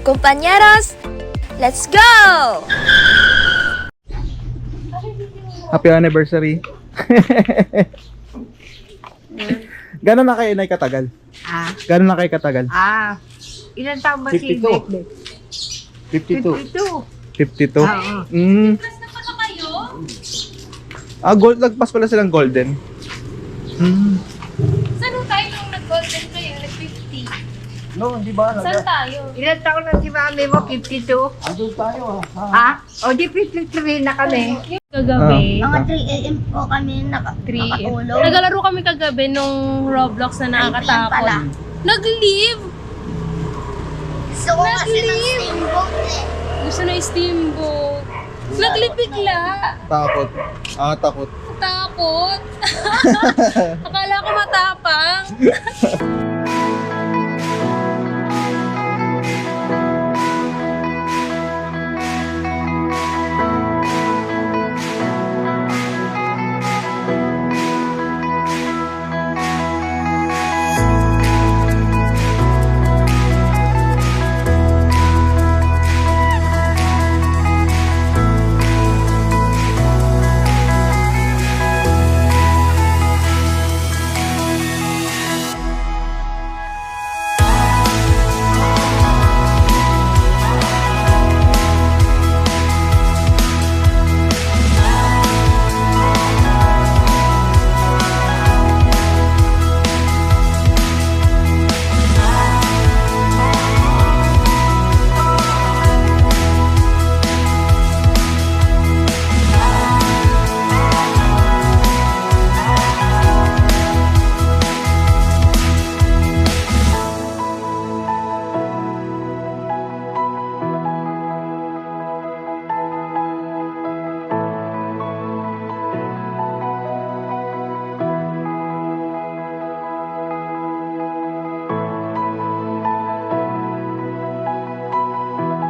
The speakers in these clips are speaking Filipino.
Compañeros, let's go! Happy anniversary. Gano'n na kayo na katagal? Gano'n na kayo katagal? Ilan taon ba si 52. Bebe? 52. 52. 52? Oo. Gold, lagpas pala silang golden. Saan tayo nung nag-golden kayo? Nag-50? No, hindi ba? Saan tayo? Ilan taon na si mami mo? 52? Andun tayo O di 53 na kami. Kagabi. Mga 3 a.m. po kami 3 nakatulog. Nagalaro kami kagabi nung Roblox na nakakatakot. Nag-leave! Gusto ko kasi ng steamboat eh. Gusto na steamboat. Nag-leave bigla. Takot. Takot. Takot. Akala ko matapang.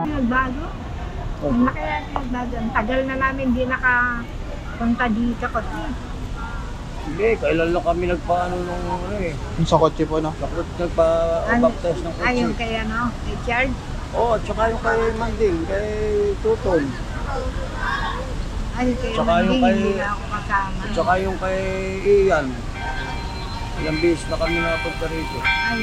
Nagbago? Ang laki natin nagbago. Ang tagal na namin di nakapunta dito kasi. Hindi, kailan lang kami nagpaano nung ano eh. Yung sa kotse po, no? Nagpa-baptize ng kotse. Yung kay ano, Richard. Oo, at saka yung kay Manding, kay Tuton. Ay, kay Tsaka yung Manding, kay- hindi na ako kasama. At saka yung kay Ian. Ilang beses na kami nakapunta rito. Ay,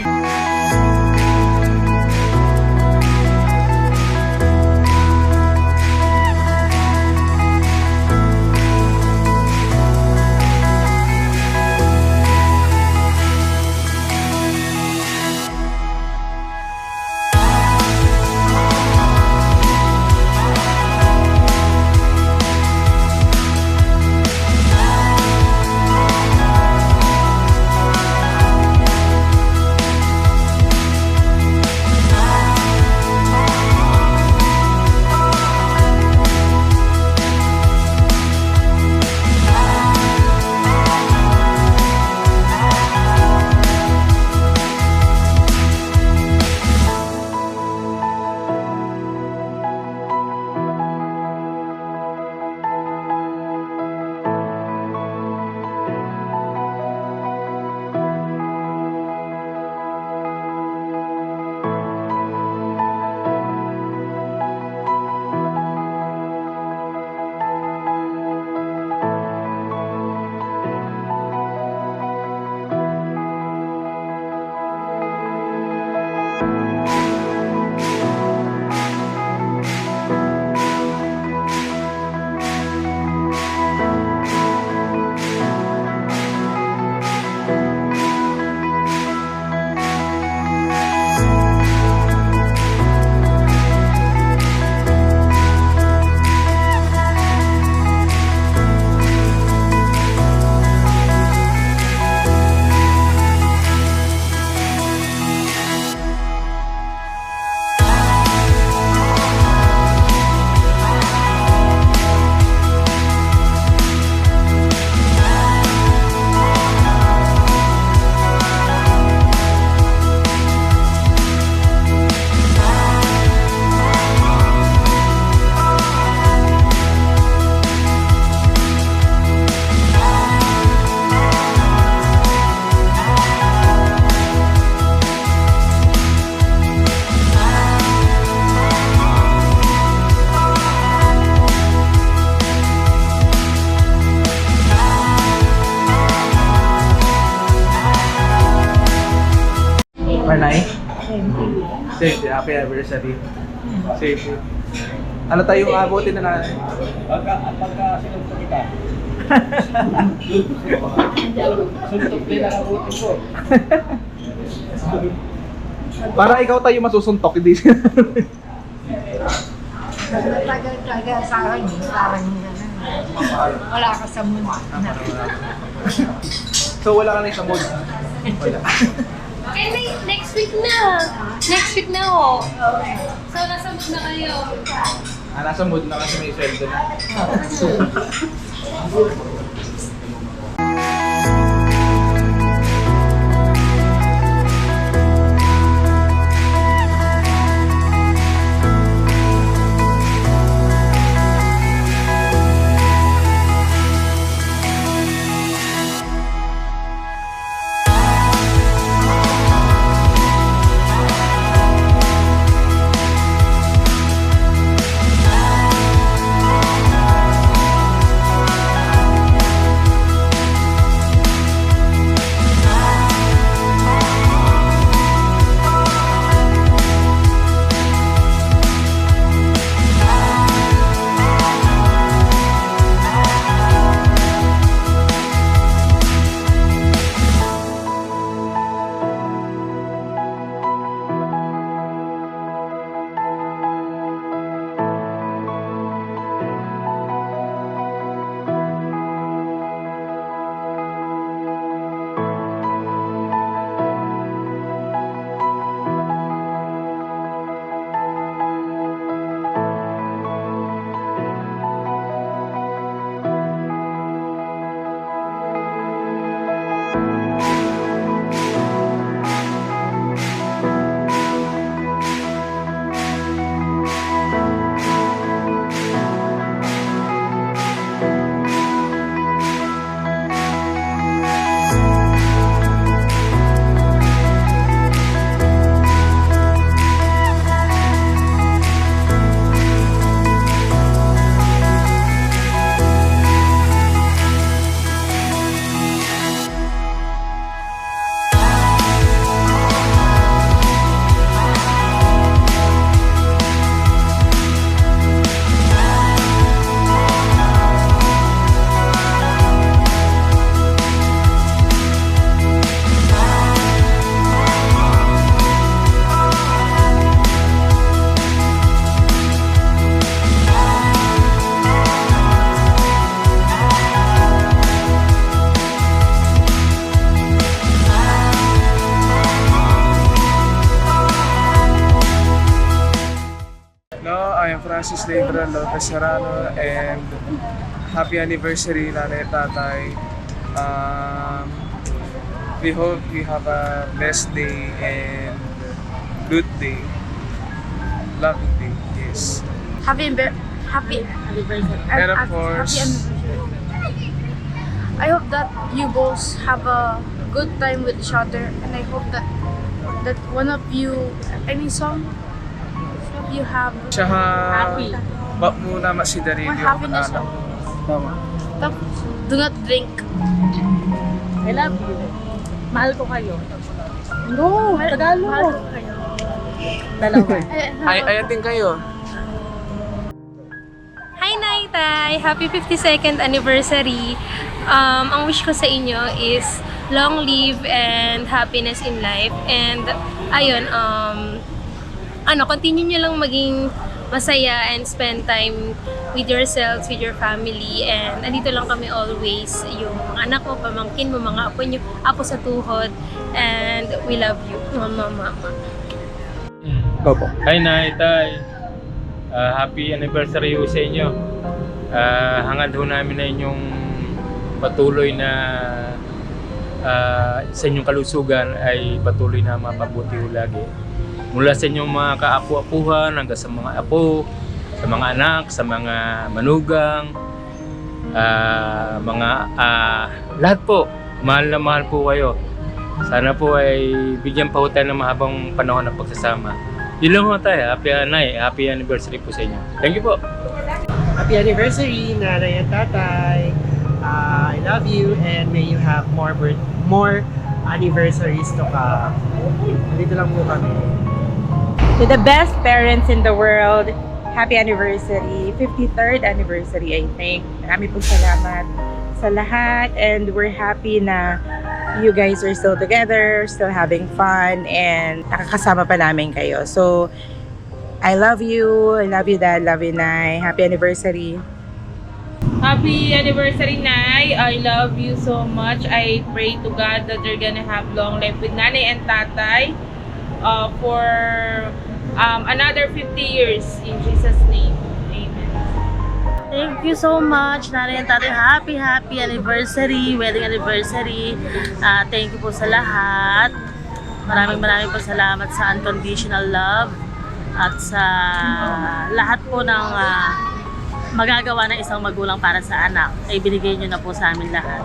ka, Nay? Same day. Happy anniversary. Same day. Ano tayong abutin na natin? Pagka sinuntok kita. Suntok din ang abutin ko. Para ikaw tayo masusuntok, hindi siya. Tagal-tagal sa akin, parang wala ka sa mundo. So wala ka na sa mood? Wala. Eh, next week na. Next week na ho. So, nasa mood na kayo. Nasa mood na kasi may sweldo na. Francis Leandro Lopez Serrano, and happy anniversary, Nanay at Tatay. We hope you have a blessed day and good day, loving day, yes. Happy anniversary. And of course, Happy anniversary. I hope that you both have a good time with each other, and I hope that one of you, any song you have tsaka happy wag muna masidarilyo or happiness. anak. Tapos, do not drink. I love you. Mahal ko kayo. No, Tagalog. Mahal ko kayo. Dalawa. Ayatin kayo. Hi, Naitay! Happy 52nd anniversary! Ang wish ko sa inyo is long live and happiness in life. And, ayun, continue nyo lang maging masaya and spend time with yourselves, with your family. And andito lang kami always, yung mga anak mo, pamangkin mo, mga apo nyo, apo sa tuhod. And we love you, mama. Go po. Hi, Nay, Tay. Happy anniversary sa inyo. Hangad ho namin na inyong patuloy na sa inyong kalusugan ay patuloy na mapabuti ho lagi. Mula sa inyong mga kaapu-apuhan hanggang sa mga apo, sa mga anak, sa mga manugang, lahat po, mahal na mahal po kayo. Sana po ay bigyan pa ho tayo ng mahabang panahon ng pagsasama. Yun lang ho tayo. Happy anniversary po sa inyo. Thank you po. Happy anniversary, Nanay at Tatay. I love you and may you have more anniversaries to come. Dito lang po kami. To the best parents in the world, happy anniversary, 53rd anniversary I think. Marami pong salamat sa lahat and we're happy na you guys are still together, still having fun, and nakakasama pa namin kayo. So, I love you Dad, love you Nay. Happy anniversary. Happy anniversary, Nay. I love you so much. I pray to God that you're gonna have long life with Nanay and Tatay for another 50 years. In Jesus' name, amen. Thank you so much, Nanay and Tatay. Happy anniversary, wedding anniversary. Thank you po sa lahat. Maraming po salamat sa unconditional love at sa lahat po ng magagawa ng isang magulang para sa anak ay binigay nyo na po sa amin lahat.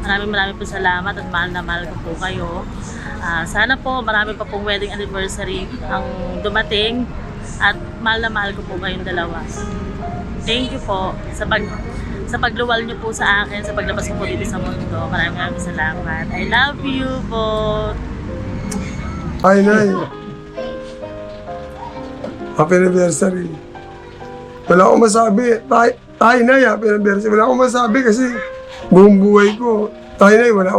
Maraming po salamat at mahal na mahal ko po kayo. Sana po marami pa pong wedding anniversary ang dumating at mahal na mahal ko po kayong dalawa. Thank you po sa pagluwal nyo po sa akin, sa paglabas ko po dito sa mundo. Maraming salamat. I love you both. Hi, Nay. Happy anniversary. Wala akong masabi. Tayo, Nay, happy anniversary. Wala akong masabi kasi buong buhay ko. Tayo, Nay, wala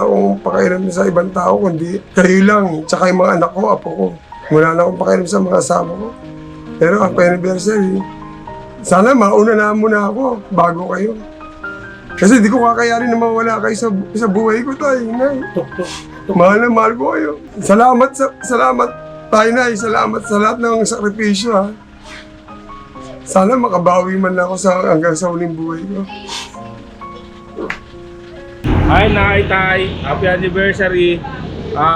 akong pakairam sa ibang tao kundi kayo lang. Tsaka yung mga anak ko, apo ko. Wala na akong pakairam sa mga asawa ko. Pero happy anniversary. Sana mauna na muna ako bago kayo. Kasi di ko kakayarin na mawala kayo sa buhay ko, Tay, Nay. Mahal na mahal ko kayo. Salamat, Tay, Nay. Salamat sa lahat ng sakripisyo, ha. Sana makabawi man ako hanggang sa huling buhay ko. Hi, Nay, Tay. Happy anniversary.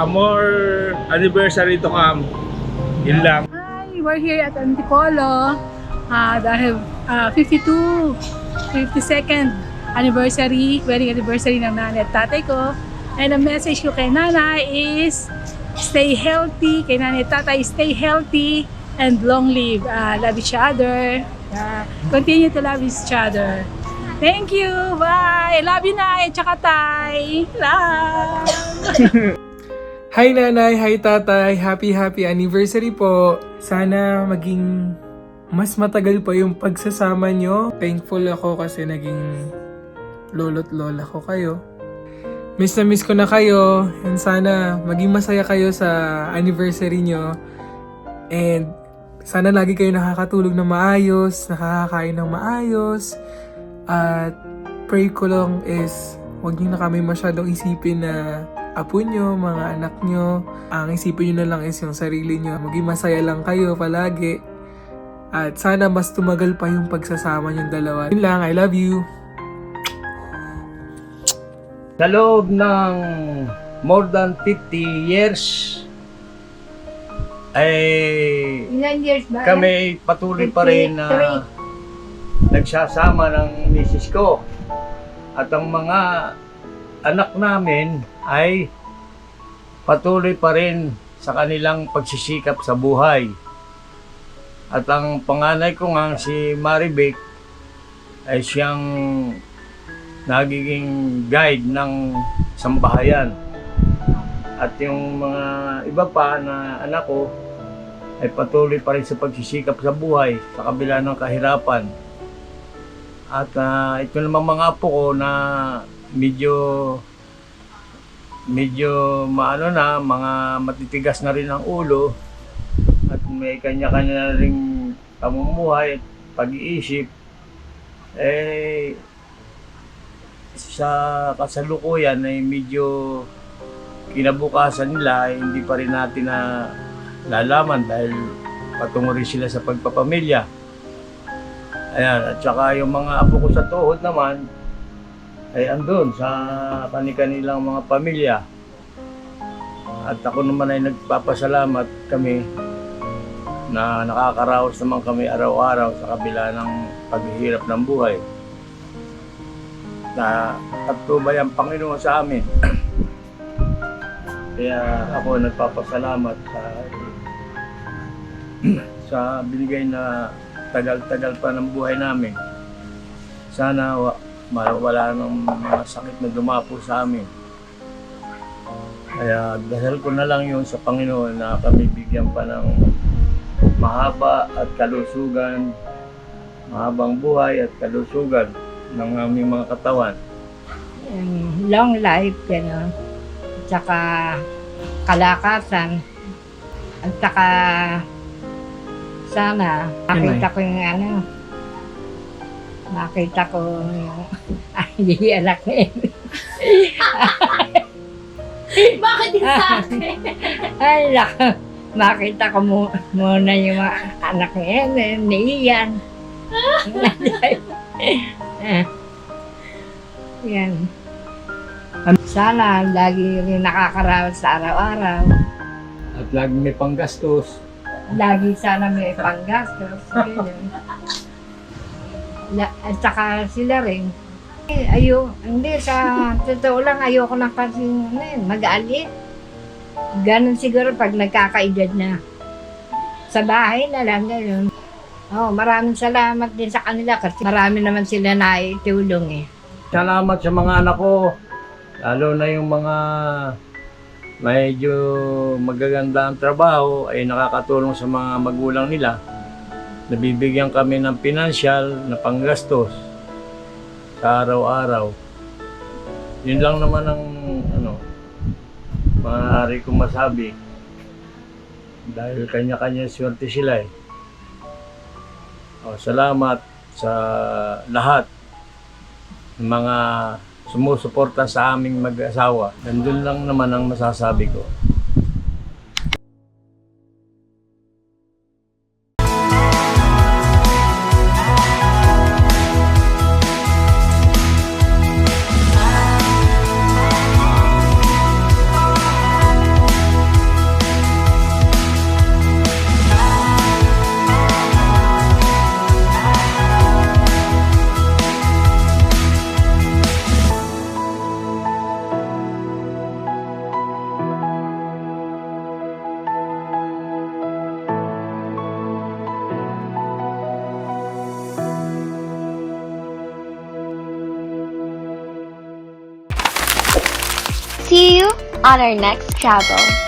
More anniversary to come. Yun lang. Hi, we're here at Antipolo. Dahil 52nd anniversary, wedding anniversary ng nanay at tatay ko. And ang message ko kay nanay is stay healthy. Kay nanay at tatay, stay healthy and long live. Love each other. Continue to love each other. Thank you. Bye. Love you, Nay. Tsaka Tay. Love. Hi Nanay, hi Tatay. Happy anniversary po. Sana maging mas matagal pa yung pagsasama nyo. Thankful ako kasi naging lolo't lola ko kayo. Miss na miss ko na kayo. And sana maging masaya kayo sa anniversary nyo. And sana lagi kayo nakakatulog na maayos, nakakakain ng maayos. At pray ko lang is huwag nyo na kami masyadong isipin na apo nyo, mga anak nyo. Ang isipin nyo na lang is yung sarili nyo. Maging masaya lang kayo palagi. At sana mas tumagal pa yung pagsasama nyong dalawa. Yun lang, I love you. Sa loob ng more than 50 years, ay Ilan years ba? kami patuloy pa rin na nagsasama ng misis ko. At ang mga anak namin ay patuloy pa rin sa kanilang pagsisikap sa buhay. At ang panganay ko nga si Maribek ay siyang nagiging guide ng sambahayan. At yung mga iba pa na anak ko ay patuloy pa rin sa pagsisikap sa buhay sa kabila ng kahirapan. At ito naman mga apo ko na medyo maano na, mga matitigas na rin ang ulo at may kanya-kanya na rin pamumuhay at pag-iisip. Sa kasalukuyan ay medyo kinabukasan nila ay hindi pa rin natin na lalaman dahil patungo rin sila sa pagpapamilya. Ayan, at saka yung mga apo ko sa tuhod naman ay andun sa kanilang mga pamilya. At ako naman ay nagpapasalamat kami na nakakaraos naman kami araw-araw sa kabila ng paghihirap ng buhay. Na patnubay ang Panginoon sa amin. Kaya ako nagpapasalamat sa binigay na tagal-tagal pa ng buhay namin. Sana wala ng mga sakit na dumapo sa amin. Kaya dasal ko na lang yun sa Panginoon na kami bigyan pa ng mahaba at kalusugan, mahabang buhay at kalusugan ng aming mga katawan. Long life, gano'n. At saka kalakasan. At saka sana makita ko yung makita ko yung hindi anak niya. Bakit din sa akin? Ay, laka. Makita ko muna yung mga anak niya, ni Ian. Yan. Sana lagi rin nakakaraos sa araw-araw. At lagi may panggastos. Lagi sana may panggastos. At saka sila rin. Hindi, sa totoo lang, ayoko na kasi mag-alit. Ganon siguro pag nagkakaedad na. Sa bahay na lang, gano'n. Maraming salamat din sa kanila kasi marami naman sila na itulong eh. Salamat sa mga anak ko, lalo na yung mga medyo magaganda ang trabaho ay nakakatulong sa mga magulang nila. Nabibigyan kami ng pinansyal na panggastos sa araw-araw. Yun lang naman ang maaari kong masabi. Dahil kanya-kanya swerte sila eh. Salamat sa lahat ng mga sumusuporta sa aming mag-asawa. Nandun lang naman ang masasabi ko. See you on our next travel.